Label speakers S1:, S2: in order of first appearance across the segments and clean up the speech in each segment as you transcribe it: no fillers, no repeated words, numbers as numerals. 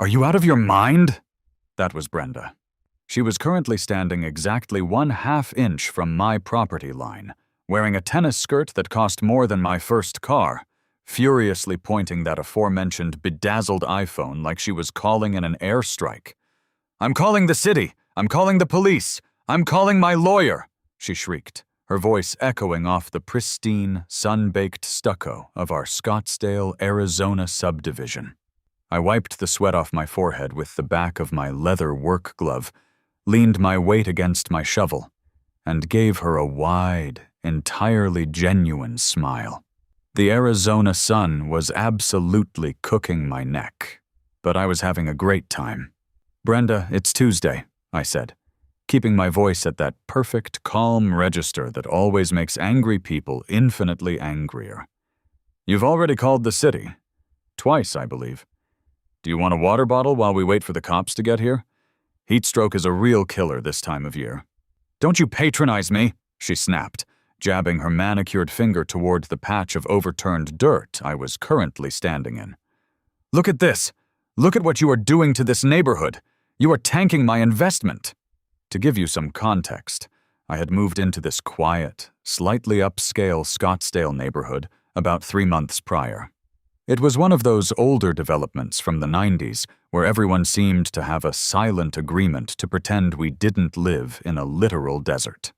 S1: Are you out of your mind? That was Brenda. She was currently standing exactly 1/2 inch from my property line, wearing a tennis skirt that cost more than my first car, furiously pointing that aforementioned bedazzled iPhone like she was calling in an airstrike. "I'm calling the city! I'm calling the police! I'm calling my lawyer!" she shrieked, her voice echoing off the pristine, sun-baked stucco of our Scottsdale, Arizona subdivision. I wiped the sweat off my forehead with the back of my leather work glove, leaned my weight against my shovel, and gave her a wide, entirely genuine smile. The Arizona sun was absolutely cooking my neck, but I was having a great time. "Brenda, it's Tuesday," I said, keeping my voice at that perfect, calm register that always makes angry people infinitely angrier. "You've already called the city. Twice, I believe. Do you want a water bottle while we wait for the cops to get here? Heatstroke is a real killer this time of year." "Don't you patronize me," she snapped, jabbing her manicured finger toward the patch of overturned dirt I was currently standing in. "Look at this. Look at what you are doing to this neighborhood. You are tanking my investment." To give you some context, I had moved into this quiet, slightly upscale Scottsdale neighborhood about 3 months prior. It was one of those older developments from the 90s where everyone seemed to have a silent agreement to pretend we didn't live in a literal desert.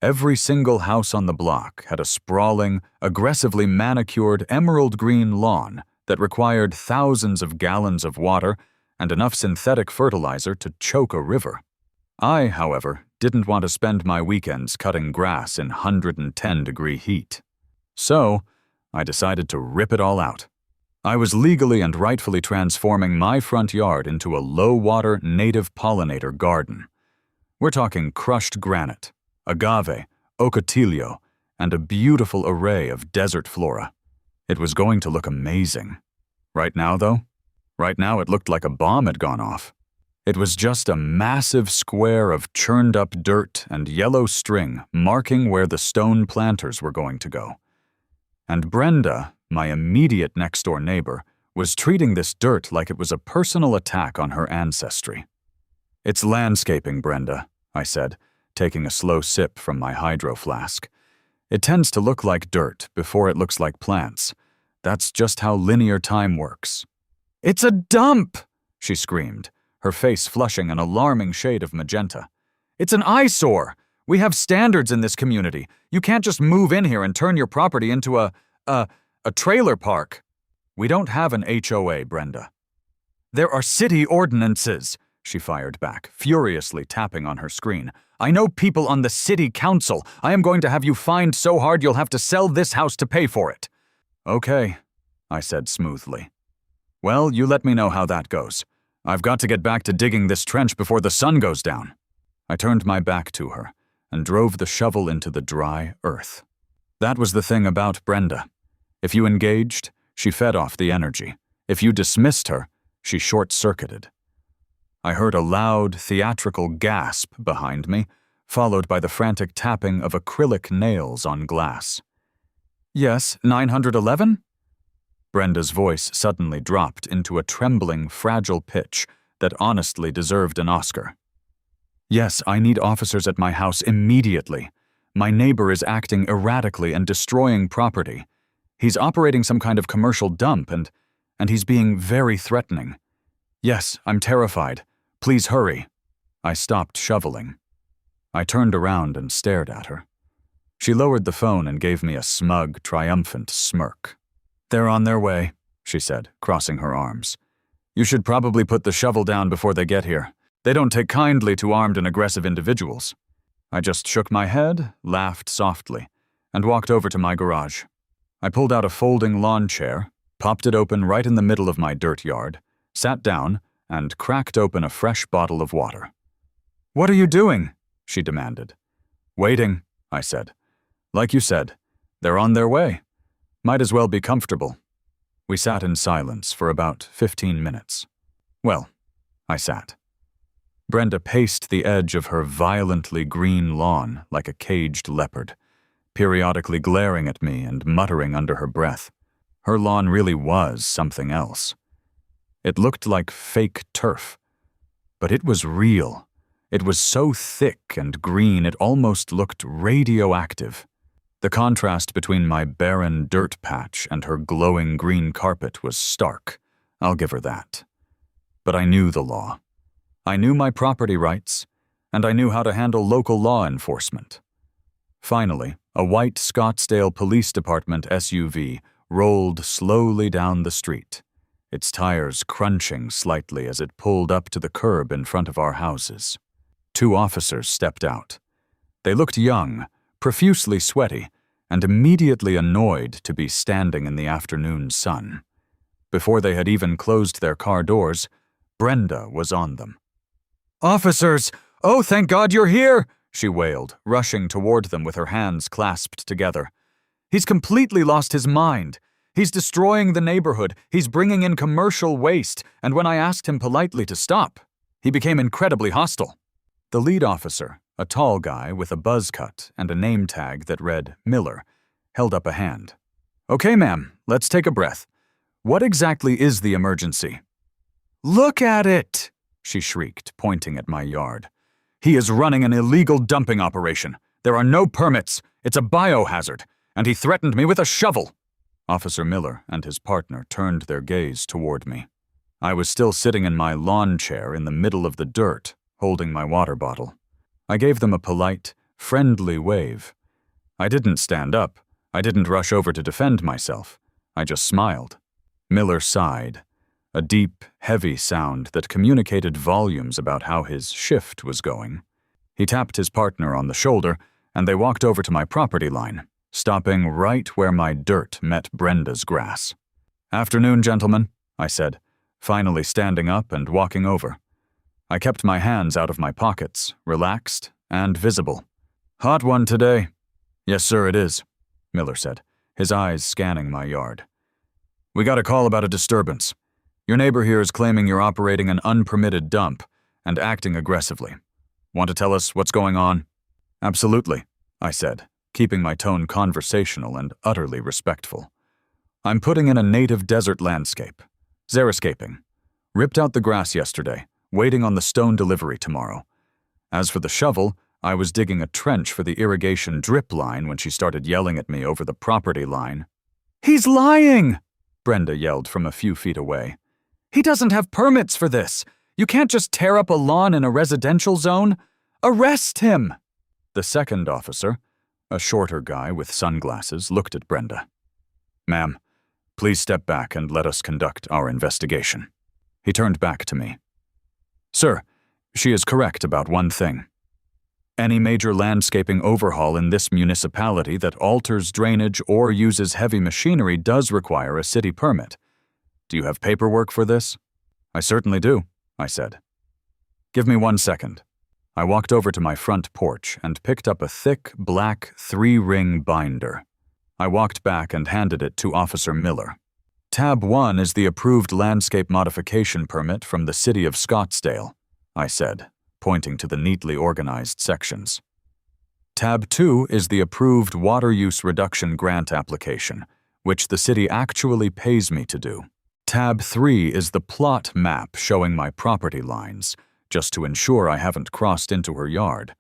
S1: Every single house on the block had a sprawling, aggressively manicured emerald green lawn that required thousands of gallons of water and enough synthetic fertilizer to choke a river. I, however, didn't want to spend my weekends cutting grass in 110-degree heat. So, I decided to rip it all out. I was legally and rightfully transforming my front yard into a low-water native pollinator garden. We're talking crushed granite, agave, ocotillo, and a beautiful array of desert flora. It was going to look amazing. Right now, though? Right now it looked like a bomb had gone off. It was just a massive square of churned-up dirt and yellow string marking where the stone planters were going to go. And Brenda, my immediate next-door neighbor, was treating this dirt like it was a personal attack on her ancestry. "It's landscaping, Brenda," I said, taking a slow sip from my hydro flask. "It tends to look like dirt before it looks like plants. That's just how linear time works." "It's a dump!" she screamed, her face flushing an alarming shade of magenta. "It's an eyesore! We have standards in this community. You can't just move in here and turn your property into a trailer park." "We don't have an HOA, Brenda." "There are city ordinances," she fired back, furiously tapping on her screen. "I know people on the city council. I am going to have you fined so hard you'll have to sell this house to pay for it." "Okay," I said smoothly. "Well, you let me know how that goes. I've got to get back to digging this trench before the sun goes down." I turned my back to her and drove the shovel into the dry earth. That was the thing about Brenda. If you engaged, she fed off the energy. If you dismissed her, she short-circuited. I heard a loud, theatrical gasp behind me, followed by the frantic tapping of acrylic nails on glass. "Yes, 911? Brenda's voice suddenly dropped into a trembling, fragile pitch that honestly deserved an Oscar. "Yes, I need officers at my house immediately. My neighbor is acting erratically and destroying property. He's operating some kind of commercial dump and he's being very threatening. Yes, I'm terrified. Please hurry." I stopped shoveling. I turned around and stared at her. She lowered the phone and gave me a smug, triumphant smirk. "They're on their way," she said, crossing her arms. "You should probably put the shovel down before they get here. They don't take kindly to armed and aggressive individuals." I just shook my head, laughed softly, and walked over to my garage. I pulled out a folding lawn chair, popped it open right in the middle of my dirt yard, sat down, and cracked open a fresh bottle of water. "What are you doing?" she demanded. "Waiting," I said. "Like you said, they're on their way. Might as well be comfortable." We sat in silence for about 15 minutes. Well, I sat. Brenda paced the edge of her violently green lawn like a caged leopard, periodically glaring at me and muttering under her breath. Her lawn really was something else. It looked like fake turf. But it was real. It was so thick and green it almost looked radioactive. The contrast between my barren dirt patch and her glowing green carpet was stark. I'll give her that. But I knew the law. I knew my property rights, and I knew how to handle local law enforcement. Finally, a white Scottsdale Police Department SUV rolled slowly down the street, its tires crunching slightly as it pulled up to the curb in front of our houses. 2 officers stepped out. They looked young, profusely sweaty, and immediately annoyed to be standing in the afternoon sun. Before they had even closed their car doors, Brenda was on them. "Officers! Oh, thank God you're here!" she wailed, rushing toward them with her hands clasped together. "He's completely lost his mind. He's destroying the neighborhood. He's bringing in commercial waste, and when I asked him politely to stop, he became incredibly hostile." The lead officer, a tall guy with a buzz cut and a name tag that read Miller, held up a hand. "Okay, ma'am, let's take a breath. What exactly is the emergency?" "Look at it!" she shrieked, pointing at my yard. "He is running an illegal dumping operation. There are no permits. It's a biohazard, and he threatened me with a shovel." Officer Miller and his partner turned their gaze toward me. I was still sitting in my lawn chair in the middle of the dirt, holding my water bottle. I gave them a polite, friendly wave. I didn't stand up. I didn't rush over to defend myself. I just smiled. Miller sighed, a deep, heavy sound that communicated volumes about how his shift was going. He tapped his partner on the shoulder, and they walked over to my property line, stopping right where my dirt met Brenda's grass. "Afternoon, gentlemen," I said, finally standing up and walking over. I kept my hands out of my pockets, relaxed and visible. "Hot one today." "Yes, sir, it is," Miller said, his eyes scanning my yard. "We got a call about a disturbance. Your neighbor here is claiming you're operating an unpermitted dump and acting aggressively. Want to tell us what's going on?" "Absolutely," I said, keeping my tone conversational and utterly respectful. "I'm putting in a native desert landscape. Xeriscaping. Ripped out the grass yesterday, waiting on the stone delivery tomorrow. As for the shovel, I was digging a trench for the irrigation drip line when she started yelling at me over the property line." "He's lying!" Brenda yelled from a few feet away. "He doesn't have permits for this. You can't just tear up a lawn in a residential zone. Arrest him!" The second officer, a shorter guy with sunglasses, looked at Brenda. "Ma'am, please step back and let us conduct our investigation." He turned back to me. "Sir, she is correct about one thing. Any major landscaping overhaul in this municipality that alters drainage or uses heavy machinery does require a city permit. Do you have paperwork for this?" "I certainly do," I said. "Give me 1 second." I walked over to my front porch and picked up a thick, black 3-ring binder. I walked back and handed it to Officer Miller. "Tab 1 is the approved landscape modification permit from the city of Scottsdale," I said, pointing to the neatly organized sections. "Tab 2 is the approved water use reduction grant application, which the city actually pays me to do. Tab 3 is the plot map showing my property lines, just to ensure I haven't crossed into her yard.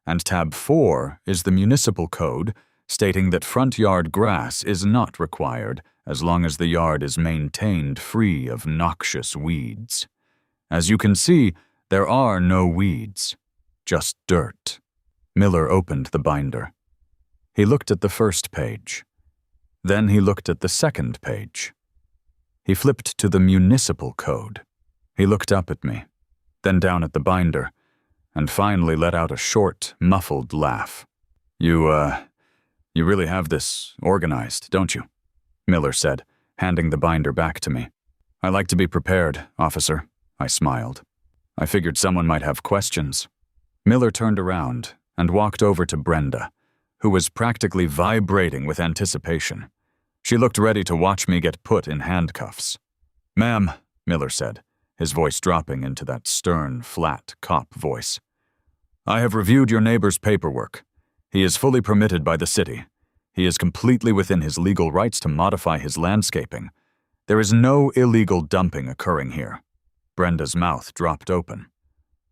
S1: And Tab 4 is the municipal code stating that front yard grass is not required as long as the yard is maintained free of noxious weeds. As you can see, there are no weeds, just dirt." Miller opened the binder. He looked at the first page. Then he looked at the second page. He flipped to the municipal code. He looked up at me, then down at the binder, and finally let out a short, muffled laugh. You really have this organized, don't you?" Miller said, handing the binder back to me. "I like to be prepared, officer," I smiled. "I figured someone might have questions." Miller turned around and walked over to Brenda, who was practically vibrating with anticipation. She looked ready to watch me get put in handcuffs. "Ma'am," Miller said, his voice dropping into that stern, flat cop voice, "I have reviewed your neighbor's paperwork. He is fully permitted by the city. He is completely within his legal rights to modify his landscaping, There is no illegal dumping occurring here. Brenda's mouth dropped open.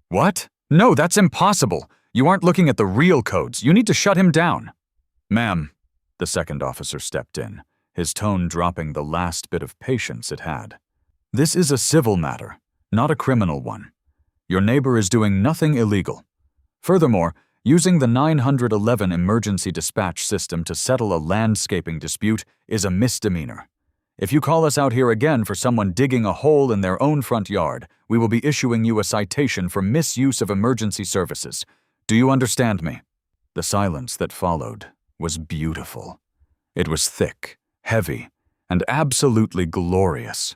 S1: What? No, that's impossible. You aren't looking at the real codes. You need to shut him down. Ma'am, the second officer stepped in, his tone dropping the last bit of patience it had. This is a civil matter, not a criminal one. Your neighbor is doing nothing illegal. Furthermore, using the 911 emergency dispatch system to settle a landscaping dispute is a misdemeanor. If you call us out here again for someone digging a hole in their own front yard, we will be issuing you a citation for misuse of emergency services. Do you understand me? The silence that followed was beautiful. It was thick, heavy, and absolutely glorious.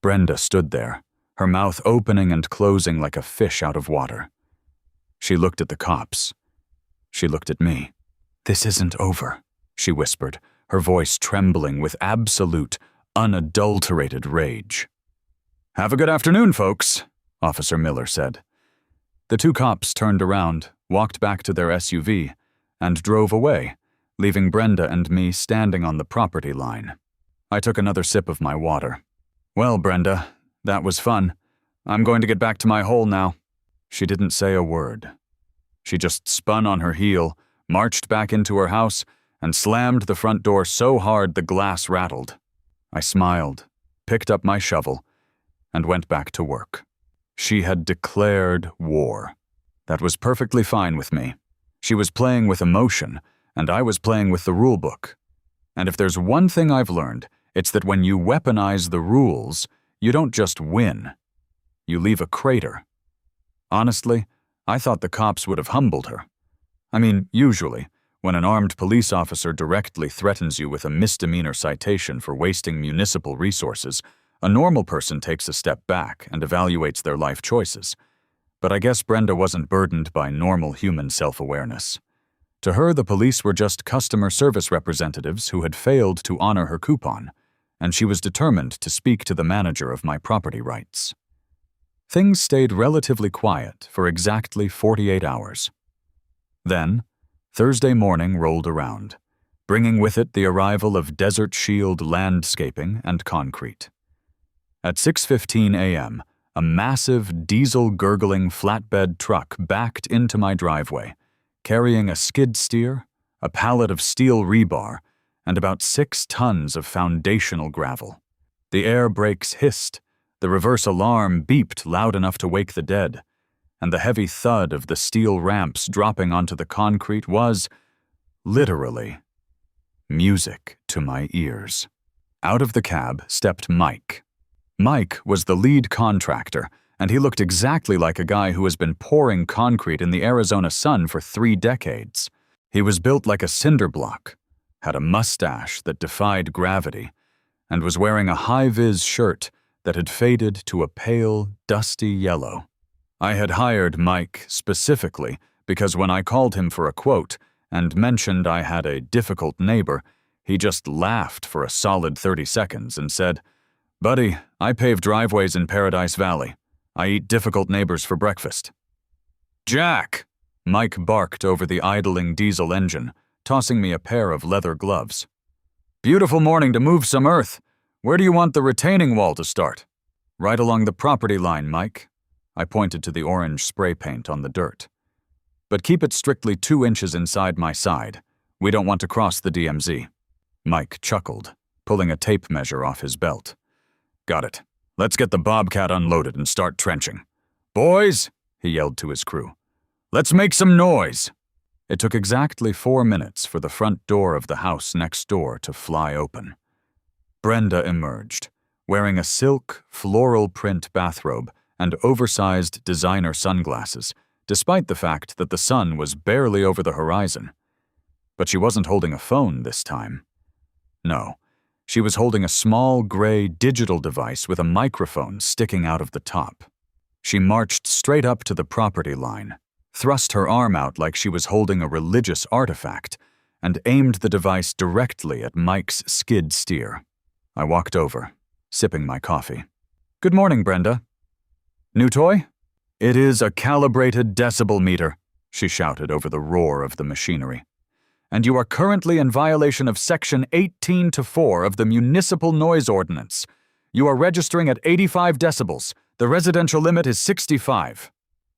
S1: Brenda stood there, her mouth opening and closing like a fish out of water. She looked at the cops. She looked at me. This isn't over, she whispered, her voice trembling with absolute, unadulterated rage. Have a good afternoon, folks, Officer Miller said. The two cops turned around, walked back to their SUV, and drove away, leaving Brenda and me standing on the property line. I took another sip of my water. Well, Brenda, that was fun. I'm going to get back to my hole now. She didn't say a word. She just spun on her heel, marched back into her house, and slammed the front door so hard the glass rattled. I smiled, picked up my shovel, and went back to work. She had declared war. That was perfectly fine with me. She was playing with emotion, and I was playing with the rulebook. And if there's one thing I've learned, it's that when you weaponize the rules, you don't just win. You leave a crater. Honestly, I thought the cops would have humbled her. I mean, usually, when an armed police officer directly threatens you with a misdemeanor citation for wasting municipal resources, a normal person takes a step back and evaluates their life choices. But I guess Brenda wasn't burdened by normal human self-awareness. To her, the police were just customer service representatives who had failed to honor her coupon, and she was determined to speak to the manager of my property rights. Things stayed relatively quiet for exactly 48 hours. Then, Thursday morning rolled around, bringing with it the arrival of Desert Shield landscaping and concrete. At 6:15 a.m., a massive diesel-gurgling flatbed truck backed into my driveway, carrying a skid steer, a pallet of steel rebar, and about 6 tons of foundational gravel. The air brakes hissed, the reverse alarm beeped loud enough to wake the dead, and the heavy thud of the steel ramps dropping onto the concrete was, literally, music to my ears. Out of the cab stepped Mike. Mike was the lead contractor, and he looked exactly like a guy who has been pouring concrete in the Arizona sun for 3 decades. He was built like a cinder block, had a mustache that defied gravity, and was wearing a high-vis shirt that had faded to a pale, dusty yellow. I had hired Mike specifically because when I called him for a quote and mentioned I had a difficult neighbor, he just laughed for a solid 30 seconds and said, "Buddy, I pave driveways in Paradise Valley. I eat difficult neighbors for breakfast." "Jack!" Mike barked over the idling diesel engine, tossing me a pair of leather gloves. "Beautiful morning to move some earth. Where do you want the retaining wall to start?" "Right along the property line, Mike." I pointed to the orange spray paint on the dirt. "But keep it strictly 2 inches inside my side. We don't want to cross the DMZ." Mike chuckled, pulling a tape measure off his belt. "Got it. Let's get the Bobcat unloaded and start trenching. Boys," he yelled to his crew, "let's make some noise." It took exactly 4 minutes for the front door of the house next door to fly open. Brenda emerged, wearing a silk, floral print bathrobe and oversized designer sunglasses, despite the fact that the sun was barely over the horizon. But she wasn't holding a phone this time. No, she was holding a small gray digital device with a microphone sticking out of the top. She marched straight up to the property line, thrust her arm out like she was holding a religious artifact, and aimed the device directly at Mike's skid steer. I walked over, sipping my coffee. "Good morning, Brenda." "New toy?" "It is a calibrated decibel meter," she shouted over the roar of the machinery. and you are currently in violation of Section 18-4 of the Municipal Noise Ordinance. You are registering at 85 decibels. The residential limit is 65.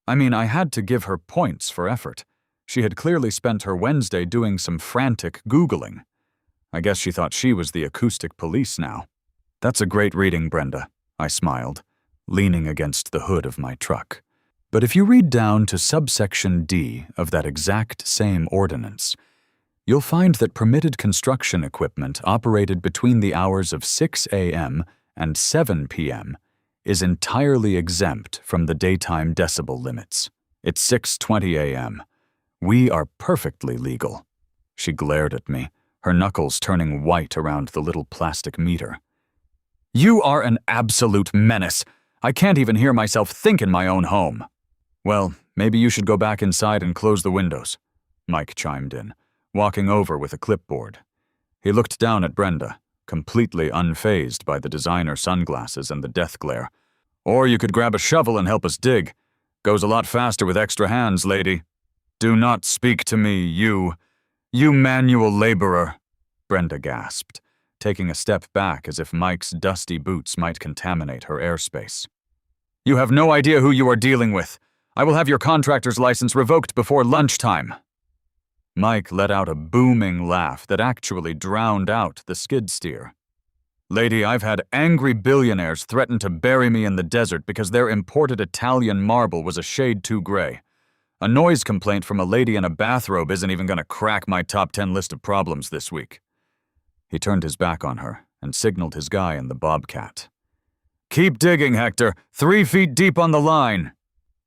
S1: I mean, I had to give her points for effort. She had clearly spent her Wednesday doing some frantic Googling. I guess she thought she was the acoustic police now. That's a great reading, Brenda, I smiled, leaning against the hood of my truck. But if you read down to subsection D of that exact same ordinance, you'll find that permitted construction equipment operated between the hours of 6 a.m. and 7 p.m. is entirely exempt from the daytime decibel limits. It's 6:20 a.m. We are perfectly legal. She glared at me, her knuckles turning white around the little plastic meter. You are an absolute menace. I can't even hear myself think in my own home. Well, maybe you should go back inside and close the windows, Mike chimed in, walking over with a clipboard. He looked down at Brenda, completely unfazed by the designer sunglasses and the death glare. Or you could grab a shovel and help us dig. Goes a lot faster with extra hands, lady. Do not speak to me, you manual laborer, Brenda gasped, taking a step back as if Mike's dusty boots might contaminate her airspace. You have no idea who you are dealing with. I will have your contractor's license revoked before lunchtime. Mike let out a booming laugh that actually drowned out the skid steer. Lady, I've had angry billionaires threaten to bury me in the desert because their imported Italian marble was a shade too gray. A noise complaint from a lady in a bathrobe isn't even going to crack my top 10 list of problems this week. He turned his back on her and signaled his guy in the bobcat. Keep digging, Hector. 3 feet deep on the line.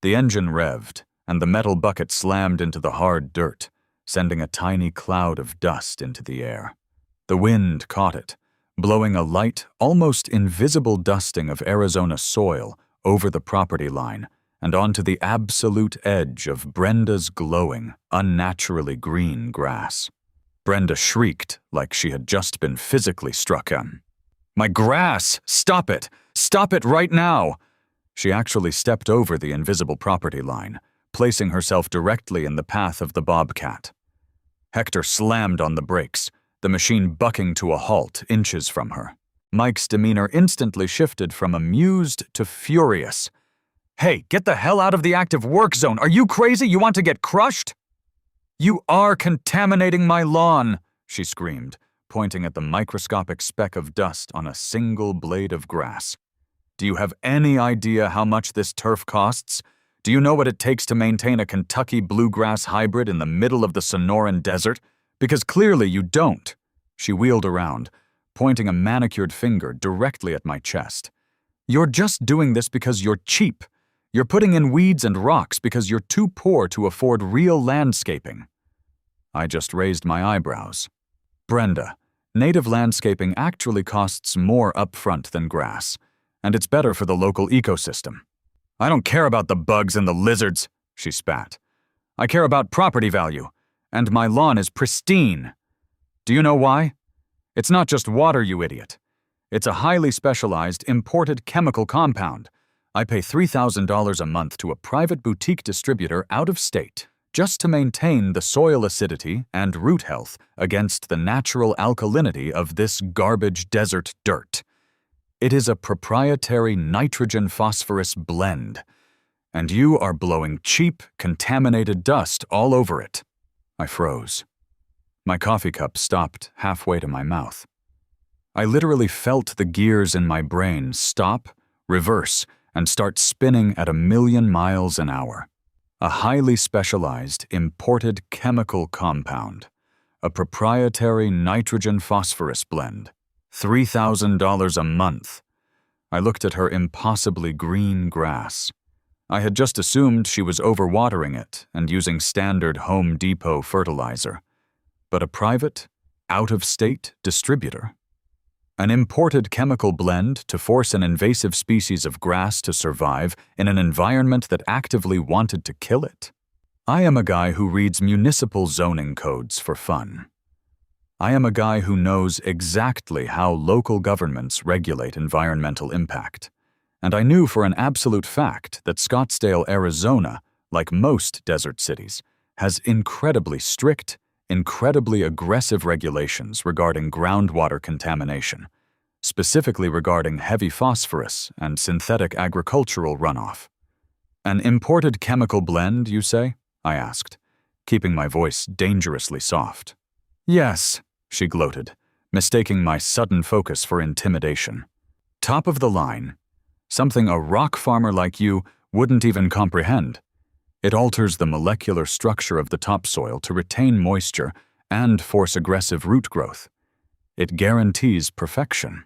S1: The engine revved, and the metal bucket slammed into the hard dirt, sending a tiny cloud of dust into the air. The wind caught it, blowing a light, almost invisible dusting of Arizona soil over the property line and onto the absolute edge of Brenda's glowing, unnaturally green grass. Brenda shrieked like she had just been physically struck on. My grass! Stop it! Stop it right now! She actually stepped over the invisible property line, placing herself directly in the path of the bobcat. Hector slammed on the brakes, the machine bucking to a halt inches from her. Mike's demeanor instantly shifted from amused to furious. Hey, get the hell out of the active work zone! Are you crazy? You want to get crushed? You are contaminating my lawn, she screamed, pointing at the microscopic speck of dust on a single blade of grass. Do you have any idea how much this turf costs? Do you know what it takes to maintain a Kentucky bluegrass hybrid in the middle of the Sonoran Desert? Because clearly you don't. She wheeled around, pointing a manicured finger directly at my chest. You're just doing this because you're cheap. You're putting in weeds and rocks because you're too poor to afford real landscaping. I just raised my eyebrows. Brenda, native landscaping actually costs more upfront than grass, and it's better for the local ecosystem. I don't care about the bugs and the lizards, she spat. I care about property value, and my lawn is pristine. Do you know why? It's not just water, you idiot. It's a highly specialized, imported chemical compound. I pay $3,000 a month to a private boutique distributor out of state just to maintain the soil acidity and root health against the natural alkalinity of this garbage desert dirt. It is a proprietary nitrogen-phosphorus blend, and you are blowing cheap, contaminated dust all over it. I froze. My coffee cup stopped halfway to my mouth. I literally felt the gears in my brain stop, reverse, and start spinning at 1,000,000 miles an hour. A highly specialized, imported chemical compound. A proprietary nitrogen-phosphorus blend. $3,000 a month. I looked at her impossibly green grass. I had just assumed she was overwatering it and using standard Home Depot fertilizer. But a private, out-of-state distributor? An imported chemical blend to force an invasive species of grass to survive in an environment that actively wanted to kill it? I am a guy who reads municipal zoning codes for fun. I am a guy who knows exactly how local governments regulate environmental impact. And I knew for an absolute fact that Scottsdale, Arizona, like most desert cities, has incredibly strict, incredibly aggressive regulations regarding groundwater contamination, specifically regarding heavy phosphorus and synthetic agricultural runoff. An imported chemical blend, you say? I asked, keeping my voice dangerously soft. Yes, she gloated, mistaking my sudden focus for intimidation. Top of the line. Something a rock farmer like you wouldn't even comprehend. It alters the molecular structure of the topsoil to retain moisture and force aggressive root growth. It guarantees perfection.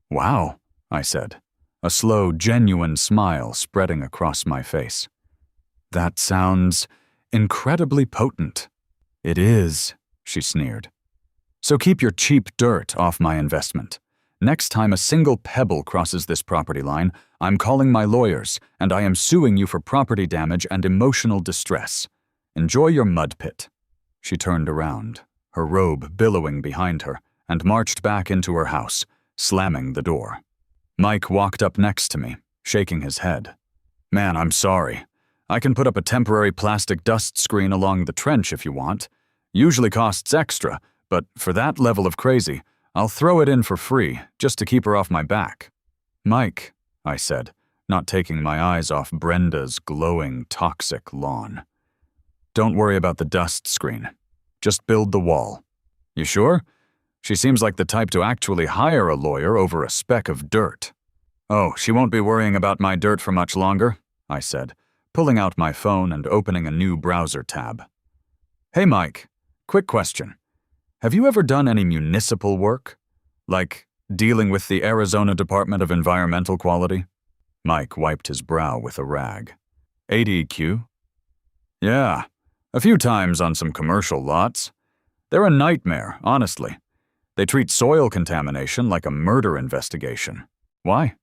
S1: Wow, I said, a slow, genuine smile spreading across my face. That sounds incredibly potent. It is, she sneered. So keep your cheap dirt off my investment. Next time a single pebble crosses this property line, I'm calling my lawyers, and I am suing you for property damage and emotional distress. Enjoy your mud pit. She turned around, her robe billowing behind her, and marched back into her house, slamming the door. Mike walked up next to me, shaking his head. Man, I'm sorry. I can put up a temporary plastic dust screen along the trench if you want. Usually costs extra, but for that level of crazy, I'll throw it in for free, just to keep her off my back. Mike, I said, not taking my eyes off Brenda's glowing, toxic lawn. Don't worry about the dust screen. Just build the wall. You sure? She seems like the type to actually hire a lawyer over a speck of dirt. Oh, she won't be worrying about my dirt for much longer, I said, pulling out my phone and opening a new browser tab. Hey, Mike, quick question. Have you ever done any municipal work? Like dealing with the Arizona Department of Environmental Quality? Mike wiped his brow with a rag. ADQ? Yeah, a few times on some commercial lots. They're a nightmare, honestly. They treat soil contamination like a murder investigation. Why?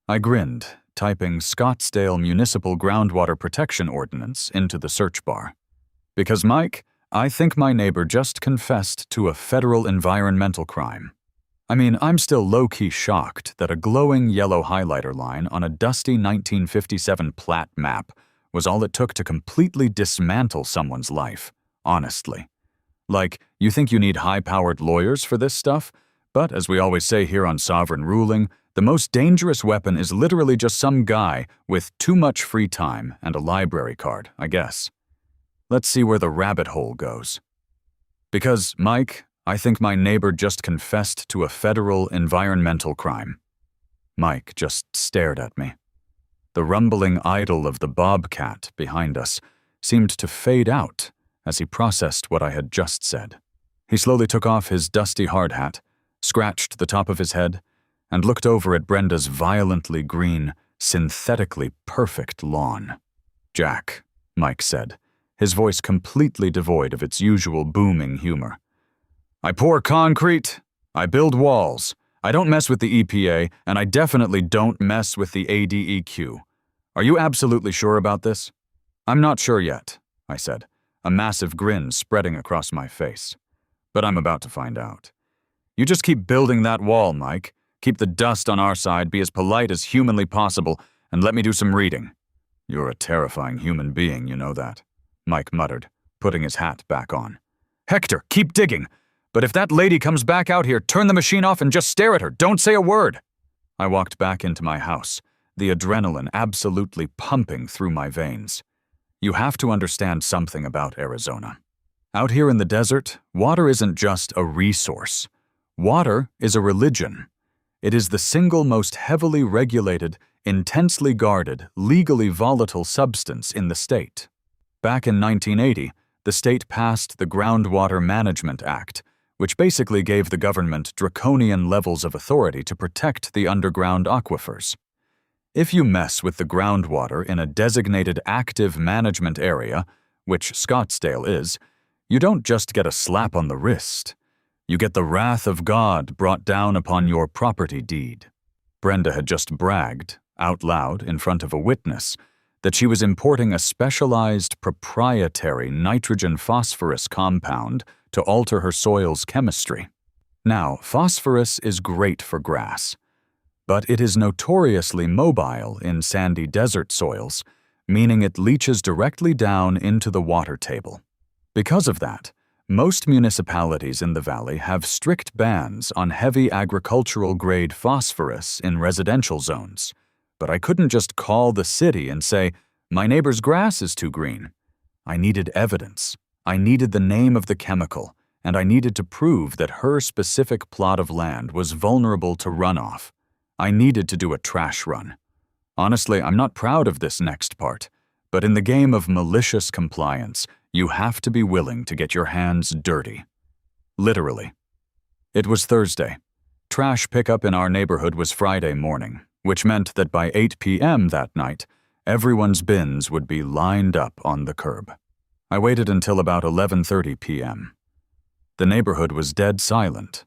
S1: I grinned, typing Scottsdale Municipal Groundwater Protection Ordinance into the search bar. Because, Mike, I think my neighbor just confessed to a federal environmental crime. I mean, I'm still low-key shocked that a glowing yellow highlighter line on a dusty 1957 plat map was all it took to completely dismantle someone's life, honestly. Like, you think you need high-powered lawyers for this stuff? But as we always say here on Sovereign Ruling, the most dangerous weapon is literally just some guy with too much free time and a library card, I guess. Let's see where the rabbit hole goes. Because, Mike, I think my neighbor just confessed to a federal environmental crime. Mike just stared at me. The rumbling idol of the bobcat behind us seemed to fade out as he processed what I had just said. He slowly took off his dusty hard hat, scratched the top of his head, and looked over at Brenda's violently green, synthetically perfect lawn. Jack, Mike said, his voice completely devoid of its usual booming humor. I pour concrete, I build walls, I don't mess with the EPA, and I definitely don't mess with the ADEQ. Are you absolutely sure about this? I'm not sure yet, I said, a massive grin spreading across my face. But I'm about to find out. You just keep building that wall, Mike. Keep the dust on our side, be as polite as humanly possible, and let me do some reading. You're a terrifying human being, you know that, Mike muttered, putting his hat back on. Hector, keep digging! But if that lady comes back out here, turn the machine off and just stare at her. Don't say a word. I walked back into my house, the adrenaline absolutely pumping through my veins. You have to understand something about Arizona. Out here in the desert, water isn't just a resource. Water is a religion. It is the single most heavily regulated, intensely guarded, legally volatile substance in the state. Back in 1980, the state passed the Groundwater Management Act, which basically gave the government draconian levels of authority to protect the underground aquifers. If you mess with the groundwater in a designated active management area, which Scottsdale is, you don't just get a slap on the wrist. You get the wrath of God brought down upon your property deed. Brenda had just bragged, out loud in front of a witness, that she was importing a specialized proprietary nitrogen-phosphorus compound to alter her soil's chemistry. Now, phosphorus is great for grass, but it is notoriously mobile in sandy desert soils, meaning it leaches directly down into the water table. Because of that, Most municipalities in the valley have strict bans on heavy agricultural-grade phosphorus in residential zones, but I couldn't just call the city and say, "My neighbor's grass is too green." I needed evidence. I needed the name of the chemical, and I needed to prove that her specific plot of land was vulnerable to runoff. I needed to do a trash run. Honestly, I'm not proud of this next part, but in the game of malicious compliance, you have to be willing to get your hands dirty. Literally. It was Thursday. Trash pickup in our neighborhood was Friday morning, which meant that by 8 p.m. that night, everyone's bins would be lined up on the curb. I waited until about 11:30 p.m. The neighborhood was dead silent.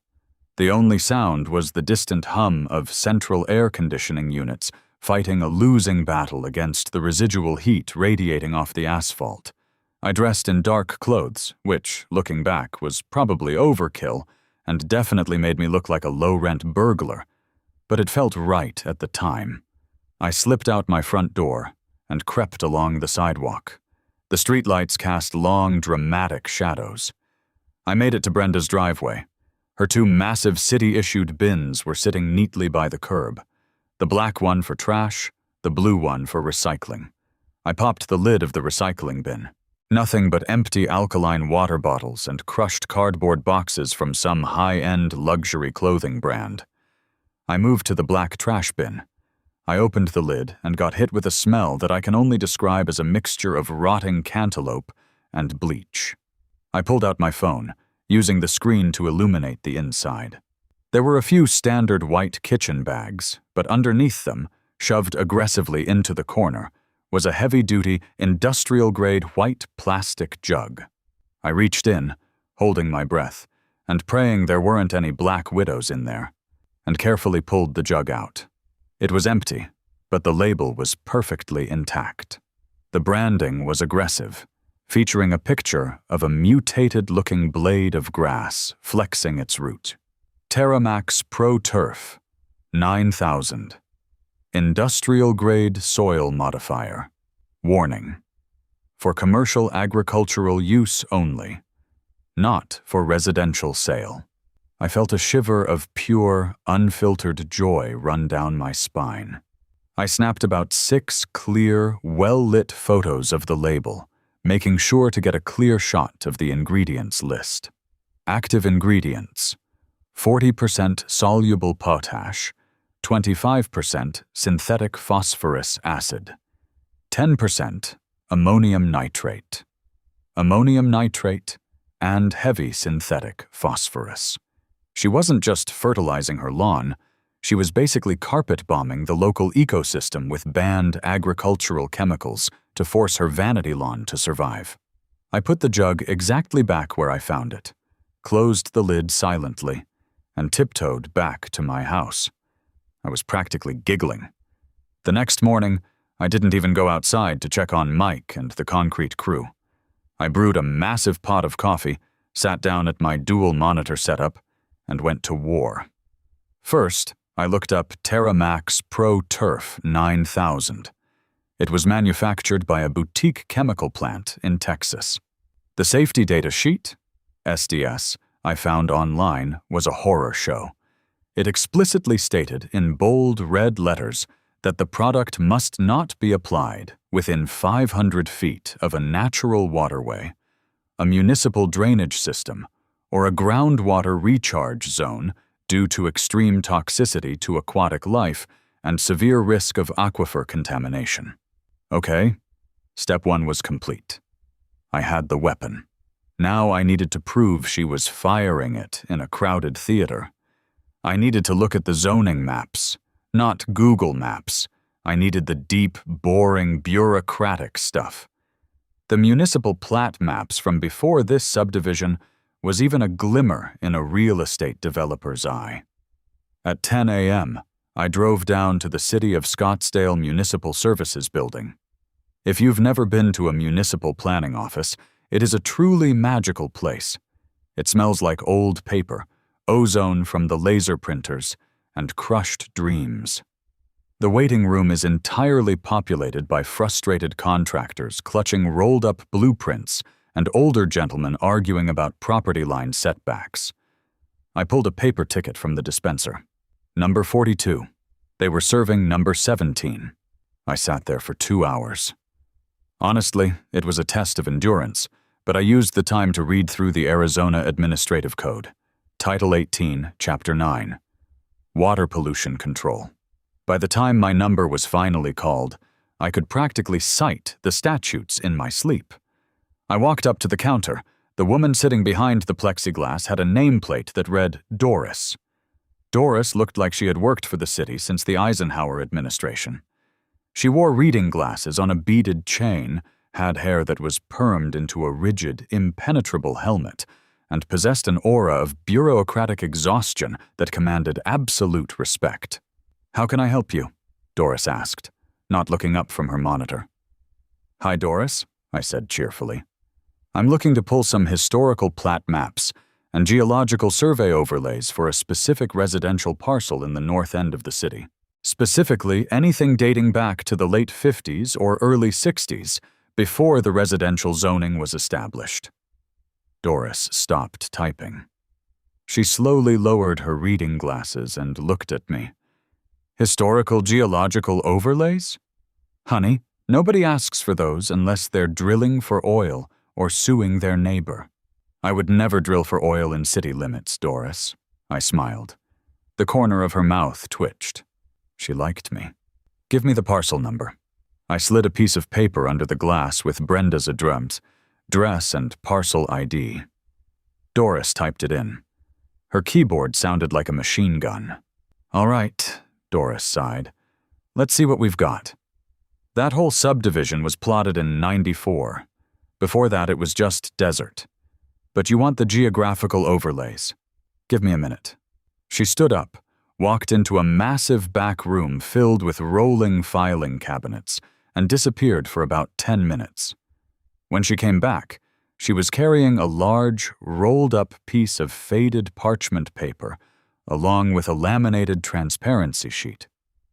S1: The only sound was the distant hum of central air conditioning units fighting a losing battle against the residual heat radiating off the asphalt. I dressed in dark clothes, which, looking back, was probably overkill and definitely made me look like a low-rent burglar, but it felt right at the time. I slipped out my front door and crept along the sidewalk. The streetlights cast long, dramatic shadows. I made it to Brenda's driveway. Her two massive city-issued bins were sitting neatly by the curb. The black one for trash, the blue one for recycling. I popped the lid of the recycling bin. Nothing but empty alkaline water bottles and crushed cardboard boxes from some high-end luxury clothing brand. I moved to the black trash bin. I opened the lid and got hit with a smell that I can only describe as a mixture of rotting cantaloupe and bleach. I pulled out my phone, using the screen to illuminate the inside. There were a few standard white kitchen bags, but underneath them, shoved aggressively into the corner, was a heavy-duty, industrial-grade white plastic jug. I reached in, holding my breath, and praying there weren't any black widows in there, and carefully pulled the jug out. It was empty, but the label was perfectly intact. The branding was aggressive, featuring a picture of a mutated-looking blade of grass flexing its root. Terramax Pro Turf, 9,000. Industrial-grade soil modifier. Warning: for commercial agricultural use only, not for residential sale. I felt a shiver of pure, unfiltered joy run down my spine. I snapped about 6 clear, well-lit photos of the label, making sure to get a clear shot of the ingredients list. Active ingredients: 40% soluble potash, 25% synthetic phosphorus acid, 10% ammonium nitrate, and heavy synthetic phosphorus. She wasn't just fertilizing her lawn, she was basically carpet bombing the local ecosystem with banned agricultural chemicals to force her vanity lawn to survive. I put the jug exactly back where I found it, closed the lid silently, and tiptoed back to my house. I was practically giggling. The next morning, I didn't even go outside to check on Mike and the concrete crew. I brewed a massive pot of coffee, sat down at my dual monitor setup, and went to war. First, I looked up Terramax Pro Turf 9000. It was manufactured by a boutique chemical plant in Texas. The safety data sheet, SDS, I found online was a horror show. It explicitly stated in bold red letters that the product must not be applied within 500 feet of a natural waterway, a municipal drainage system, or a groundwater recharge zone due to extreme toxicity to aquatic life and severe risk of aquifer contamination. Okay, step 1 was complete. I had the weapon. Now I needed to prove she was firing it in a crowded theater. I needed to look at the zoning maps, not Google Maps. I needed the deep, boring, bureaucratic stuff. The municipal plat maps from before this subdivision was even a glimmer in a real estate developer's eye. At 10 a.m., I drove down to the City of Scottsdale Municipal Services building. If you've never been to a municipal planning office, it is a truly magical place. It smells like old paper, ozone from the laser printers, and crushed dreams. The waiting room is entirely populated by frustrated contractors clutching rolled-up blueprints and older gentlemen arguing about property line setbacks. I pulled a paper ticket from the dispenser. Number 42. They were serving number 17. I sat there for 2 hours. Honestly, it was a test of endurance, but I used the time to read through the Arizona Administrative Code, Title 18, Chapter 9, Water Pollution Control. By the time my number was finally called, I could practically cite the statutes in my sleep. I walked up to the counter. The woman sitting behind the plexiglass had a nameplate that read Doris. Doris looked like she had worked for the city since the Eisenhower administration. She wore reading glasses on a beaded chain, had hair that was permed into a rigid, impenetrable helmet, and possessed an aura of bureaucratic exhaustion that commanded absolute respect. "How can I help you?" Doris asked, not looking up from her monitor. "Hi, Doris," I said cheerfully. "I'm looking to pull some historical plat maps and geological survey overlays for a specific residential parcel in the north end of the city. Specifically, anything dating back to the late 50s or early 60s, before the residential zoning was established." Doris stopped typing. She slowly lowered her reading glasses and looked at me. "Historical geological overlays? Honey, nobody asks for those unless they're drilling for oil or suing their neighbor." "I would never drill for oil in city limits, Doris," I smiled. The corner of her mouth twitched. She liked me. "Give me the parcel number." I slid a piece of paper under the glass with Brenda's address and parcel ID. Doris typed it in. Her keyboard sounded like a machine gun. "All right," Doris sighed. "Let's see what we've got." That whole subdivision was plotted in '94. Before that, it was just desert. "But you want the geographical overlays. Give me a minute." She stood up, walked into a massive back room filled with rolling filing cabinets, and disappeared for about 10 minutes. When she came back, she was carrying a large, rolled-up piece of faded parchment paper, along with a laminated transparency sheet.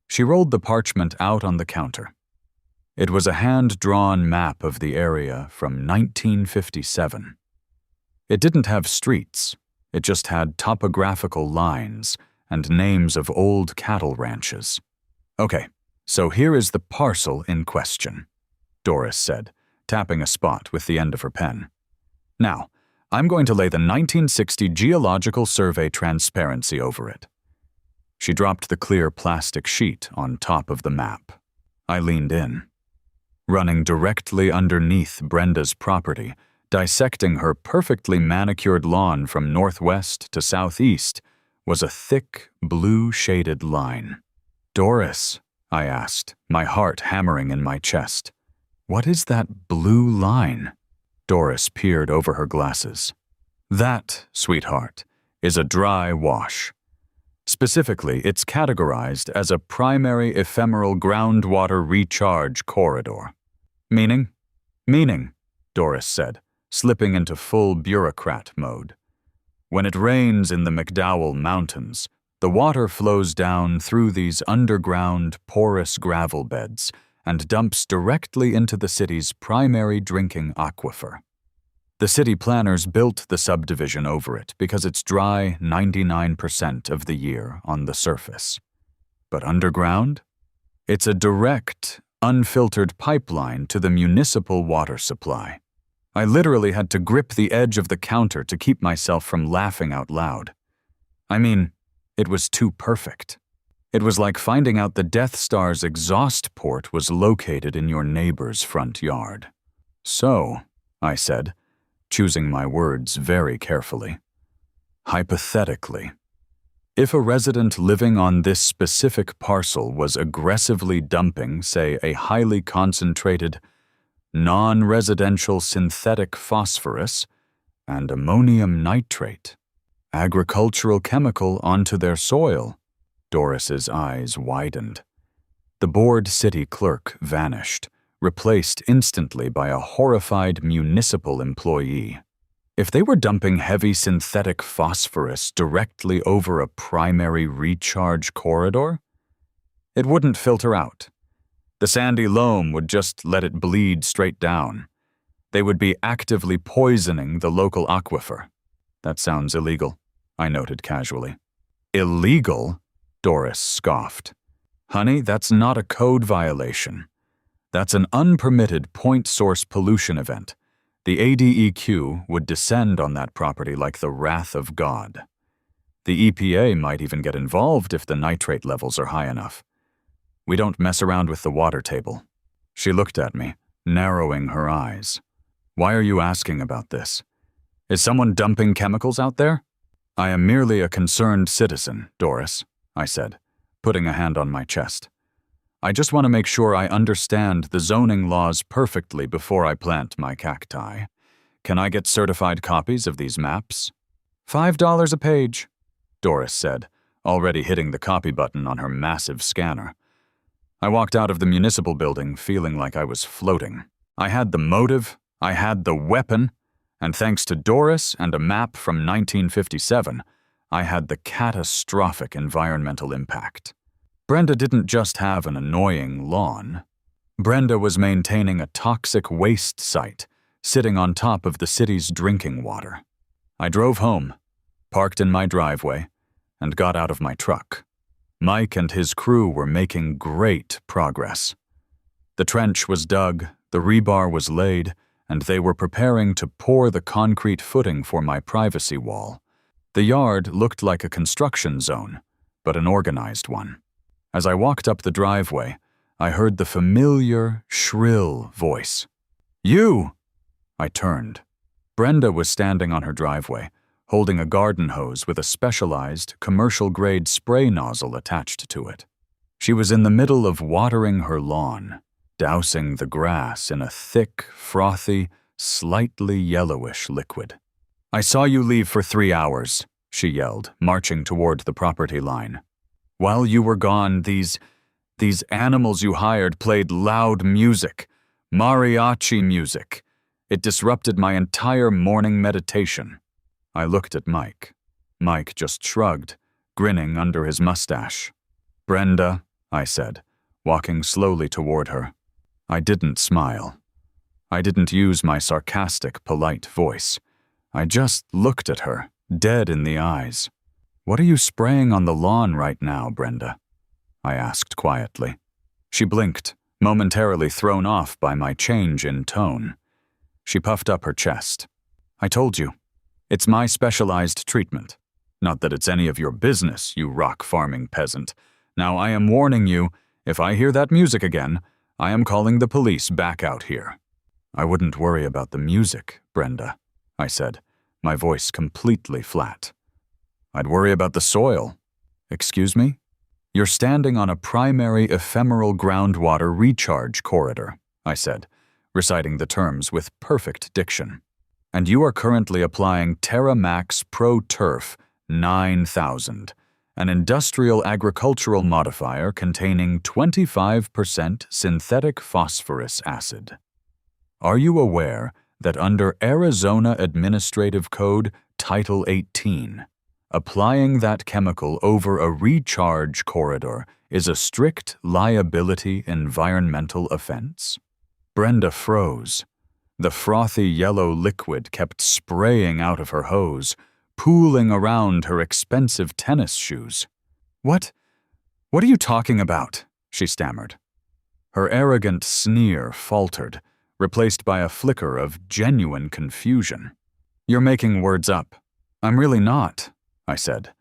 S1: She rolled the parchment out on the counter. It was a hand-drawn map of the area from 1957. It didn't have streets. It just had topographical lines and names of old cattle ranches. "Okay, so here is the parcel in question," Doris said, tapping a spot with the end of her pen. "Now, I'm going to lay the 1960 Geological Survey transparency over it." She dropped the clear plastic sheet on top of the map. I leaned in. Running directly underneath Brenda's property, dissecting her perfectly manicured lawn from northwest to southeast, was a thick, blue-shaded line. "Doris," I asked, my heart hammering in my chest, "what is that blue line?" Doris peered over her glasses. "That, sweetheart, is a dry wash. Specifically, it's categorized as a primary ephemeral groundwater recharge corridor." "Meaning?" "Meaning," Doris said, slipping into full bureaucrat mode. "When it rains in the McDowell Mountains, the water flows down through these underground, porous gravel beds and dumps directly into the city's primary drinking aquifer. The city planners built the subdivision over it because it's dry 99% of the year on the surface. But underground? It's a direct, unfiltered pipeline to the municipal water supply. I literally had to grip the edge of the counter to keep myself from laughing out loud. I mean, it was too perfect. It was like finding out the Death Star's exhaust port was located in your neighbor's front yard. "So," I said, choosing my words very carefully, "hypothetically, if a resident living on this specific parcel was aggressively dumping, say, a highly concentrated, non-residential synthetic phosphorus and ammonium nitrate, agricultural chemical, onto their soil," Doris's eyes widened. The bored city clerk vanished, replaced instantly by a horrified municipal employee. If they were dumping heavy synthetic phosphorus directly over a primary recharge corridor, it wouldn't filter out. The sandy loam would just let it bleed straight down. They would be actively poisoning the local aquifer. That sounds illegal, I noted casually. Illegal? Doris scoffed. Honey, that's not a code violation. That's an unpermitted point source pollution event. The ADEQ would descend on that property like the wrath of God. The EPA might even get involved if the nitrate levels are high enough. We don't mess around with the water table. She looked at me, narrowing her eyes. Why are you asking about this? Is someone dumping chemicals out there? I am merely a concerned citizen, Doris, I said, putting a hand on my chest. I just want to make sure I understand the zoning laws perfectly before I plant my cacti. Can I get certified copies of these maps? $5 a page, Doris said, already hitting the copy button on her massive scanner. I walked out of the municipal building feeling like I was floating. I had the motive, I had the weapon, and thanks to Doris and a map from 1957, I had the catastrophic environmental impact. Brenda didn't just have an annoying lawn. Brenda was maintaining a toxic waste site sitting on top of the city's drinking water. I drove home, parked in my driveway, and got out of my truck. Mike and his crew were making great progress. The trench was dug, the rebar was laid, and they were preparing to pour the concrete footing for my privacy wall. The yard looked like a construction zone, but an organized one. As I walked up the driveway, I heard the familiar, shrill voice. You! I turned. Brenda was standing on her driveway, holding a garden hose with a specialized, commercial-grade spray nozzle attached to it. She was in the middle of watering her lawn, dousing the grass in a thick, frothy, slightly yellowish liquid. I saw you leave for 3 hours, she yelled, marching toward the property line. While you were gone, these animals you hired played loud music, mariachi music. It disrupted my entire morning meditation. I looked at Mike. Mike just shrugged, grinning under his mustache. Brenda, I said, walking slowly toward her. I didn't smile. I didn't use my sarcastic, polite voice. I just looked at her, dead in the eyes. What are you spraying on the lawn right now, Brenda? I asked quietly. She blinked, momentarily thrown off by my change in tone. She puffed up her chest. I told you. It's my specialized treatment. Not that it's any of your business, you rock farming peasant. Now I am warning you, if I hear that music again, I am calling the police back out here. I wouldn't worry about the music, Brenda, I said, my voice completely flat. I'd worry about the soil. Excuse me? You're standing on a primary ephemeral groundwater recharge corridor, I said, reciting the terms with perfect diction. And you are currently applying TerraMax Pro Turf 9000, an industrial agricultural modifier containing 25% synthetic phosphorus acid. Are you aware that under Arizona Administrative Code Title 18, applying that chemical over a recharge corridor is a strict liability environmental offense? Brenda froze. The frothy yellow liquid kept spraying out of her hose, pooling around her expensive tennis shoes. What are you talking about? She stammered. Her arrogant sneer faltered, replaced by a flicker of genuine confusion. You're making words up. I'm really not, I said,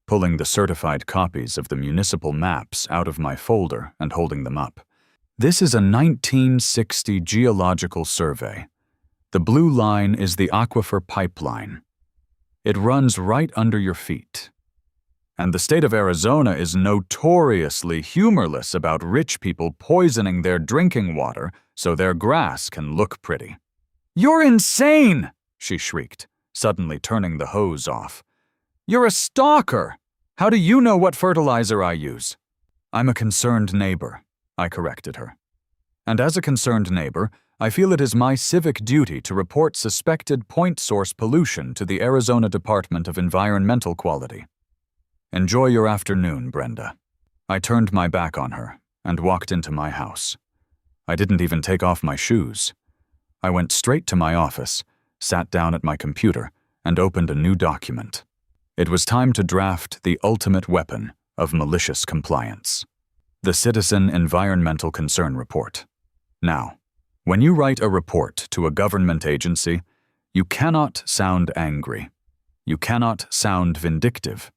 S1: pulling the certified copies of the municipal maps out of my folder and holding them up. This is a 1960 geological survey. The blue line is the aquifer pipeline. It runs right under your feet. And the state of Arizona is notoriously humorless about rich people poisoning their drinking water so their grass can look pretty. You're insane, she shrieked, suddenly turning the hose off. You're a stalker. How do you know what fertilizer I use? I'm a concerned neighbor, I corrected her. And as a concerned neighbor, I feel it is my civic duty to report suspected point source pollution to the Arizona Department of Environmental Quality. Enjoy your afternoon, Brenda. I turned my back on her and walked into my house. I didn't even take off my shoes. I went straight to my office, sat down at my computer, and opened a new document. It was time to draft the ultimate weapon of malicious compliance: the Citizen Environmental Concern Report. Now, when you write a report to a government agency, you cannot sound angry. You cannot sound vindictive.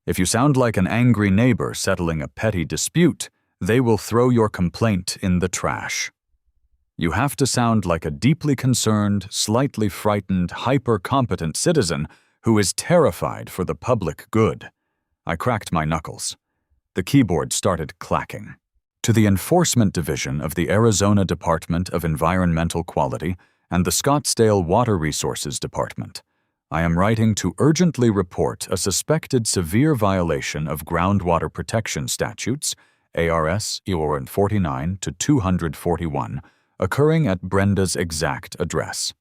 S1: If you sound like an angry neighbor settling a petty dispute, they will throw your complaint in the trash. You have to sound like a deeply concerned, slightly frightened, hyper-competent citizen who is terrified for the public good. I cracked my knuckles. The keyboard started clacking. To the Enforcement Division of the Arizona Department of Environmental Quality and the Scottsdale Water Resources Department, I am writing to urgently report a suspected severe violation of groundwater protection statutes, ARS 49 to 241, occurring at Brenda's exact address.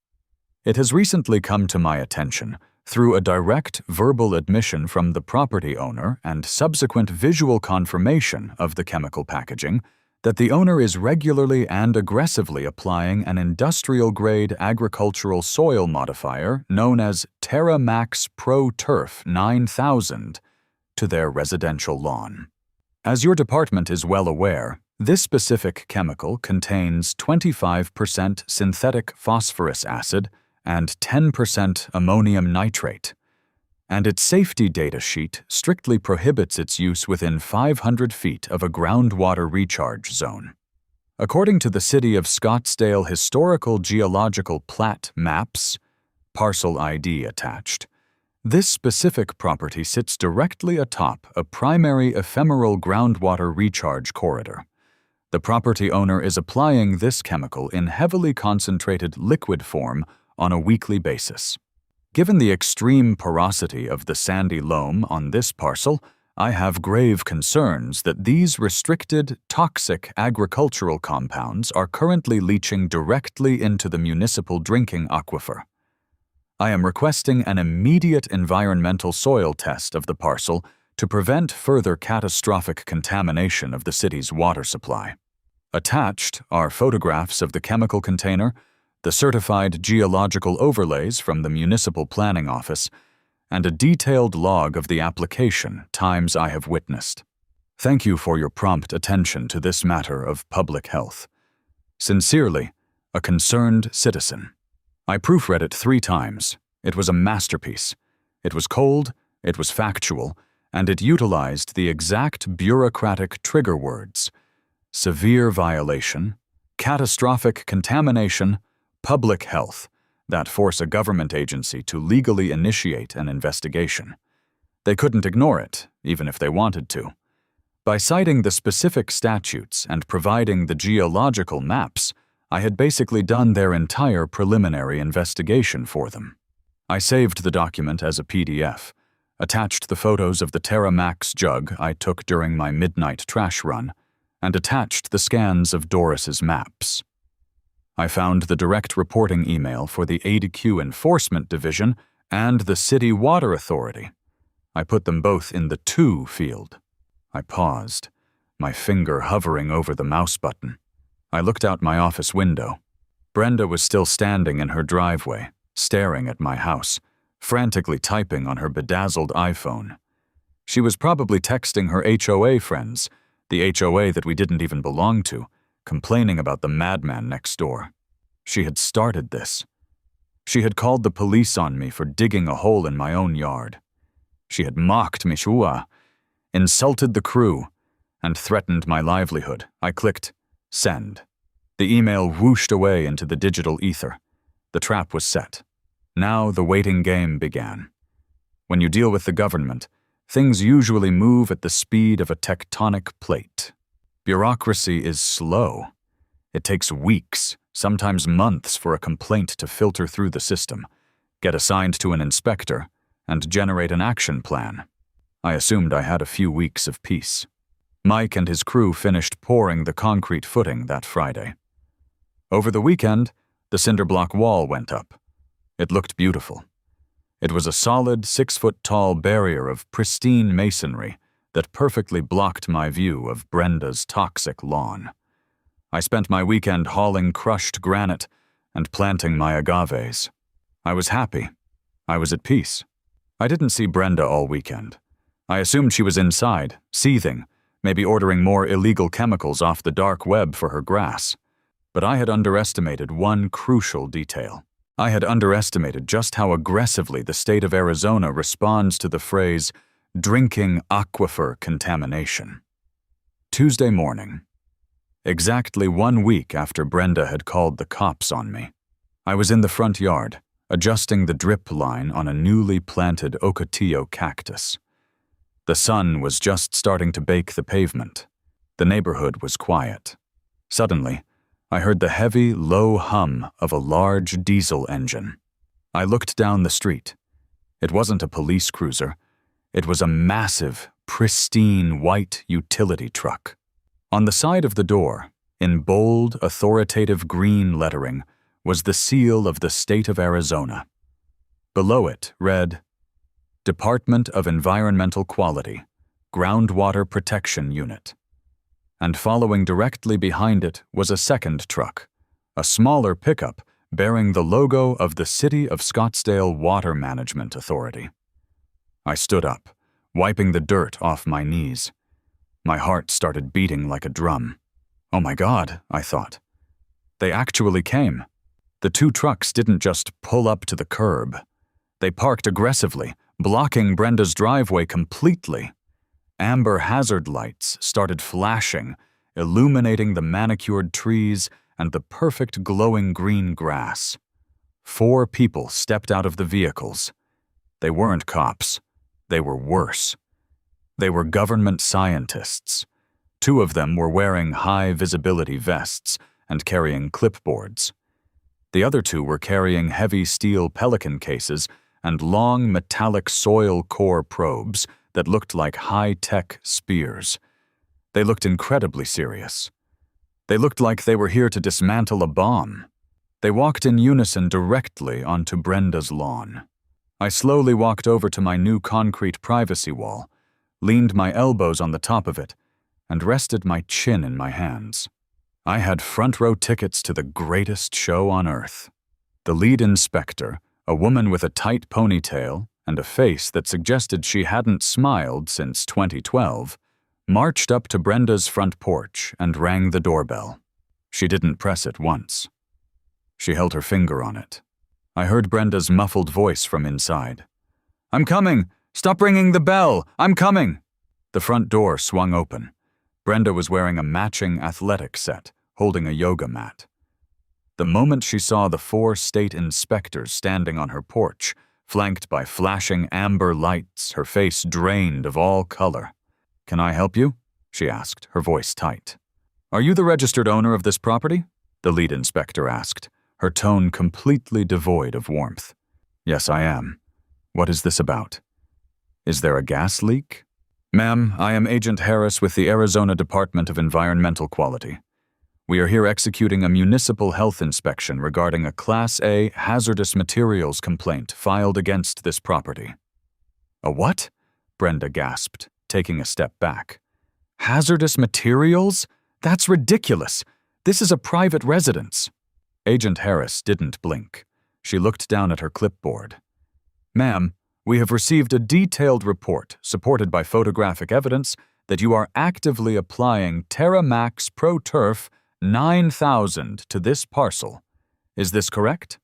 S1: It has recently come to my attention, through a direct verbal admission from the property owner and subsequent visual confirmation of the chemical packaging, that the owner is regularly and aggressively applying an industrial-grade agricultural soil modifier known as Terra Max Pro Turf 9000 to their residential lawn. As your department is well aware, this specific chemical contains 25% synthetic phosphorus acid and 10% ammonium nitrate, and its safety data sheet strictly prohibits its use within 500 feet of a groundwater recharge zone. According to the City of Scottsdale Historical Geological Plat Maps, parcel ID attached, this specific property sits directly atop a primary ephemeral groundwater recharge corridor. The property owner is applying this chemical in heavily concentrated liquid form on a weekly basis. Given the extreme porosity of the sandy loam on this parcel, I have grave concerns that these restricted, toxic agricultural compounds are currently leaching directly into the municipal drinking aquifer. I am requesting an immediate environmental soil test of the parcel to prevent further catastrophic contamination of the city's water supply. Attached are photographs of the chemical container, the certified geological overlays from the Municipal Planning Office, and a detailed log of the application times I have witnessed. Thank you for your prompt attention to this matter of public health. Sincerely, a concerned citizen. I proofread it 3 times. It was a masterpiece. It was cold, it was factual, and it utilized the exact bureaucratic trigger words: severe violation, catastrophic contamination, public health, that force a government agency to legally initiate an investigation. They couldn't ignore it, even if they wanted to. By citing the specific statutes and providing the geological maps, I had basically done their entire preliminary investigation for them. I saved the document as a PDF, attached the photos of the Terra Max jug I took during my midnight trash run, and attached the scans of Doris's maps. I found the direct reporting email for the ADQ Enforcement Division and the City Water Authority. I put them both in the To field. I paused, my finger hovering over the mouse button. I looked out my office window. Brenda was still standing in her driveway, staring at my house, frantically typing on her bedazzled iPhone. She was probably texting her HOA friends, the HOA that we didn't even belong to, complaining about the madman next door. She had started this. She had called the police on me for digging a hole in my own yard. She had mocked me, insulted the crew, and threatened my livelihood. I clicked send. The email whooshed away into the digital ether. The trap was set. Now the waiting game began. When you deal with the government, things usually move at the speed of a tectonic plate. Bureaucracy is slow. It takes weeks, sometimes months, for a complaint to filter through the system, get assigned to an inspector, and generate an action plan. I assumed I had a few weeks of peace. Mike and his crew finished pouring the concrete footing that Friday. Over the weekend, the cinder block wall went up. It looked beautiful. It was a solid 6-foot-tall barrier of pristine masonry that perfectly blocked my view of Brenda's toxic lawn. I spent my weekend hauling crushed granite and planting my agaves. I was happy. I was at peace. I didn't see Brenda all weekend. I assumed she was inside, seething, maybe ordering more illegal chemicals off the dark web for her grass. But I had underestimated one crucial detail. I had underestimated just how aggressively the state of Arizona responds to the phrase, drinking aquifer contamination. Tuesday morning. Exactly 1 week after Brenda had called the cops on me. I was in the front yard, adjusting the drip line on a newly planted ocotillo cactus. The sun was just starting to bake the pavement. The neighborhood was quiet. Suddenly, I heard the heavy, low hum of a large diesel engine. I looked down the street. It wasn't a police cruiser. It was a massive, pristine white utility truck. On the side of the door, in bold, authoritative green lettering, was the seal of the state of Arizona. Below it read, Department of Environmental Quality, Groundwater Protection Unit. And following directly behind it was a second truck, a smaller pickup bearing the logo of the City of Scottsdale Water Management Authority. I stood up, wiping the dirt off my knees. My heart started beating like a drum. Oh my God, I thought. They actually came. The two trucks didn't just pull up to the curb. They parked aggressively, blocking Brenda's driveway completely. Amber hazard lights started flashing, illuminating the manicured trees and the perfect glowing green grass. 4 people stepped out of the vehicles. They weren't cops. They were worse. They were government scientists. 2 of them were wearing high-visibility vests and carrying clipboards. The other 2 were carrying heavy steel pelican cases and long metallic soil core probes that looked like high-tech spears. They looked incredibly serious. They looked like they were here to dismantle a bomb. They walked in unison directly onto Brenda's lawn. I slowly walked over to my new concrete privacy wall, leaned my elbows on the top of it, and rested my chin in my hands. I had front-row tickets to the greatest show on earth. The lead inspector, a woman with a tight ponytail and a face that suggested she hadn't smiled since 2012, marched up to Brenda's front porch and rang the doorbell. She didn't press it once. She held her finger on it. I heard Brenda's muffled voice from inside. "I'm coming! Stop ringing the bell! I'm coming!" The front door swung open. Brenda was wearing a matching athletic set, holding a yoga mat. The moment she saw the 4 state inspectors standing on her porch, flanked by flashing amber lights, her face drained of all color. "Can I help you?" she asked, her voice tight. "Are you the registered owner of this property?" the lead inspector asked, her tone completely devoid of warmth. "Yes, I am. What is this about? Is there a gas leak?" "Ma'am, I am Agent Harris with the Arizona Department of Environmental Quality. We are here executing a municipal health inspection regarding a Class A hazardous materials complaint filed against this property." "A what?" Brenda gasped, taking a step back. "Hazardous materials? That's ridiculous. This is a private residence." Agent Harris didn't blink. She looked down at her clipboard. "Ma'am, we have received a detailed report, supported by photographic evidence, that you are actively applying TerraMax Pro Turf 9,000 to this parcel. Is this correct?"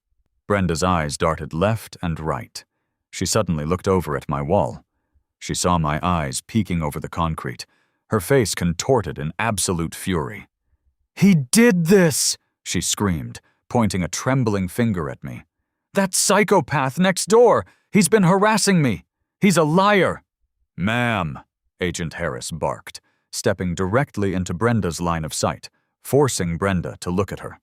S1: Brenda's eyes darted left and right. She suddenly looked over at my wall. She saw my eyes peeking over the concrete, her face contorted in absolute fury. "He did this!" she screamed, pointing a trembling finger at me. "That psychopath next door! He's been harassing me! He's a liar!" "Ma'am," Agent Harris barked, stepping directly into Brenda's line of sight, forcing Brenda to look at her.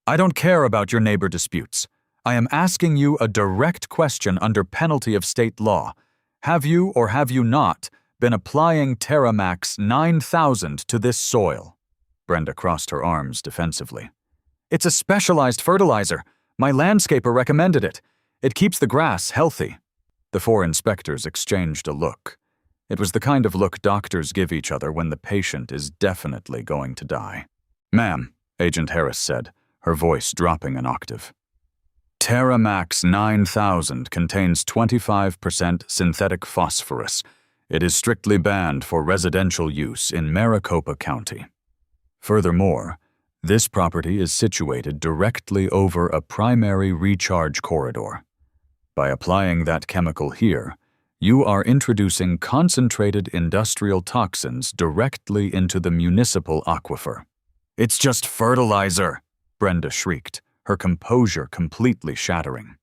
S1: "I don't care about your neighbor disputes. I am asking you a direct question under penalty of state law. Have you or have you not been applying TerraMax 9,000 to this soil?" Brenda crossed her arms defensively. "It's a specialized fertilizer. My landscaper recommended it. It keeps the grass healthy." The 4 inspectors exchanged a look. It was the kind of look doctors give each other when the patient is definitely going to die. "Ma'am," Agent Harris said, her voice dropping an octave. Terramax 9000 contains 25% synthetic phosphorus. It is strictly banned for residential use in Maricopa County. Furthermore, this property is situated directly over a primary recharge corridor. By applying that chemical here, you are introducing concentrated industrial toxins directly into the municipal aquifer. It's just fertilizer, Brenda shrieked, her composure completely shattering.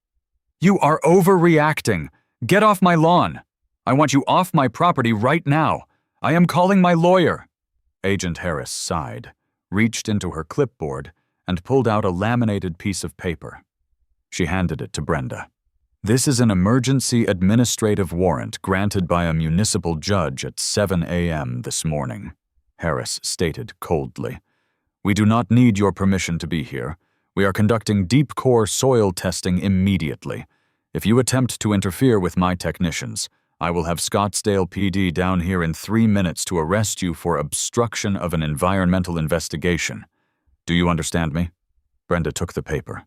S1: You are overreacting. Get off my lawn. I want you off my property right now. I am calling my lawyer. Agent Harris sighed, reached into her clipboard, and pulled out a laminated piece of paper. She handed it to Brenda. This is an emergency administrative warrant granted by a municipal judge at 7 a.m. this morning, Harris stated coldly. We do not need your permission to be here. We are conducting deep core soil testing immediately. If you attempt to interfere with my technicians, I will have Scottsdale PD down here in 3 minutes to arrest you for obstruction of an environmental investigation. Do you understand me? Brenda took the paper.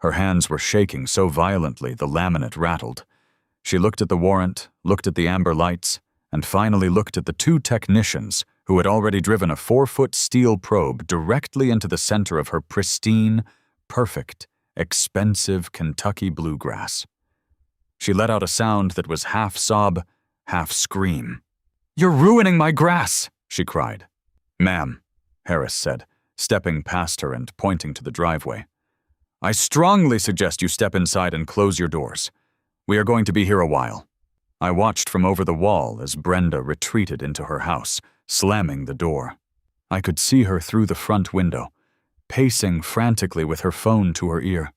S1: Her hands were shaking so violently the laminate rattled. She looked at the warrant, looked at the amber lights, and finally looked at the 2 technicians who had already driven a 4-foot steel probe directly into the center of her pristine, perfect, expensive Kentucky bluegrass. She let out a sound that was half sob, half scream. You're ruining my grass, she cried. Ma'am, Harris said, stepping past her and pointing to the driveway. I strongly suggest you step inside and close your doors. We are going to be here a while. I watched from over the wall as Brenda retreated into her house, slamming the door. I could see her through the front window, pacing frantically with her phone to her ear.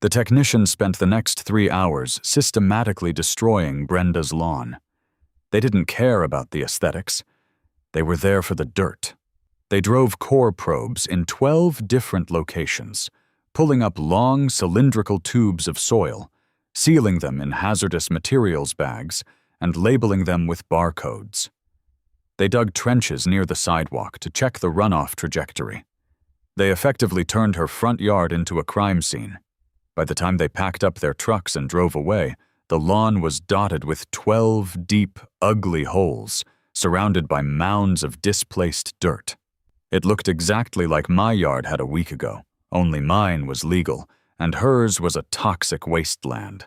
S1: The technicians spent the next 3 hours systematically destroying Brenda's lawn. They didn't care about the aesthetics. They were there for the dirt. They drove core probes in 12 different locations, pulling up long cylindrical tubes of soil, sealing them in hazardous materials bags, and labeling them with barcodes. They dug trenches near the sidewalk to check the runoff trajectory. They effectively turned her front yard into a crime scene. By the time they packed up their trucks and drove away, the lawn was dotted with 12 deep, ugly holes, surrounded by mounds of displaced dirt. It looked exactly like my yard had a week ago, only mine was legal, and hers was a toxic wasteland.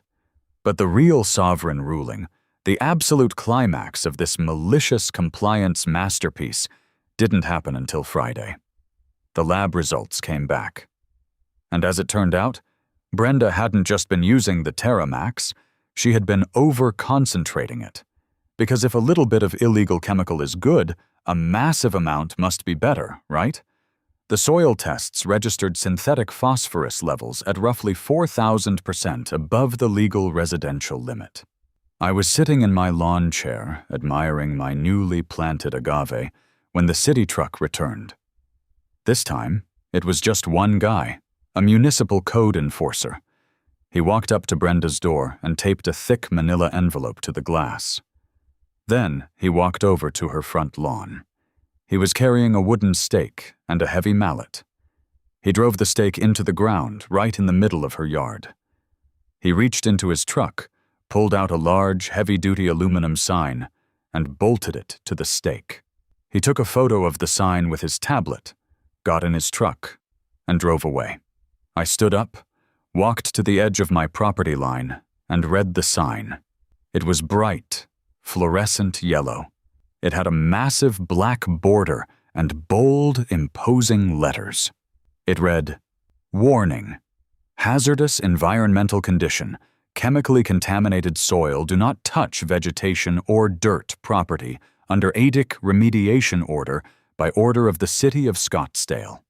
S1: But the real sovereign ruling, the absolute climax of this malicious compliance masterpiece, didn't happen until Friday. The lab results came back. And as it turned out, Brenda hadn't just been using the Terramax, she had been over-concentrating it. Because if a little bit of illegal chemical is good, a massive amount must be better, right? The soil tests registered synthetic phosphorus levels at roughly 4,000% above the legal residential limit. I was sitting in my lawn chair, admiring my newly planted agave, when the city truck returned. This time, it was just one guy, a municipal code enforcer. He walked up to Brenda's door and taped a thick manila envelope to the glass. Then he walked over to her front lawn. He was carrying a wooden stake and a heavy mallet. He drove the stake into the ground right in the middle of her yard. He reached into his truck, pulled out a large, heavy-duty aluminum sign, and bolted it to the stake. He took a photo of the sign with his tablet, got in his truck, and drove away. I stood up, walked to the edge of my property line, and read the sign. It was bright, fluorescent yellow. It had a massive black border and bold, imposing letters. It read, Warning. Hazardous environmental condition. Chemically contaminated soil do not touch vegetation or dirt property under ADIC remediation order by order of the City of Scottsdale.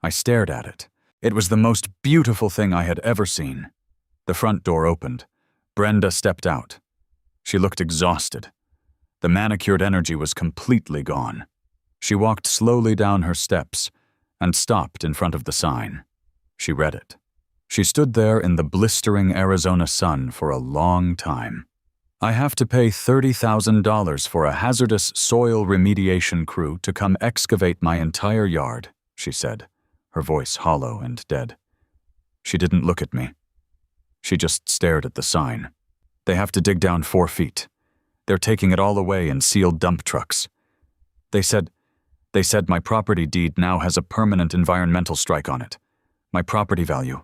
S1: I stared at it. It was the most beautiful thing I had ever seen. The front door opened. Brenda stepped out. She looked exhausted. The manicured energy was completely gone. She walked slowly down her steps and stopped in front of the sign. She read it. She stood there in the blistering Arizona sun for a long time. I have to pay $30,000 for a hazardous soil remediation crew to come excavate my entire yard, she said, her voice hollow and dead. She didn't look at me. She just stared at the sign. They have to dig down 4 feet. They're taking it all away in sealed dump trucks. They said my property deed now has a permanent environmental strike on it. My property value.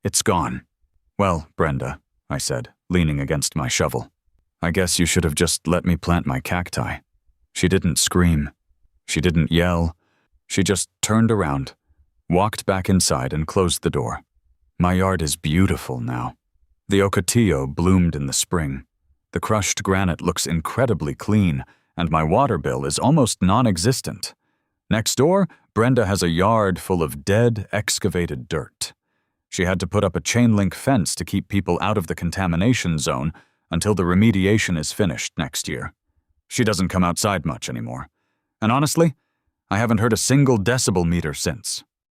S1: It's gone. Well, Brenda, I said, leaning against my shovel. I guess you should have just let me plant my cacti. She didn't scream. She didn't yell. She just turned around, walked back inside, and closed the door. My yard is beautiful now. The ocotillo bloomed in the spring. The crushed granite looks incredibly clean, and my water bill is almost non-existent. Next door, Brenda has a yard full of dead, excavated dirt. She had to put up a chain-link fence to keep people out of the contamination zone until the remediation is finished next year. She doesn't come outside much anymore. And honestly, I haven't heard a single decibel meter since.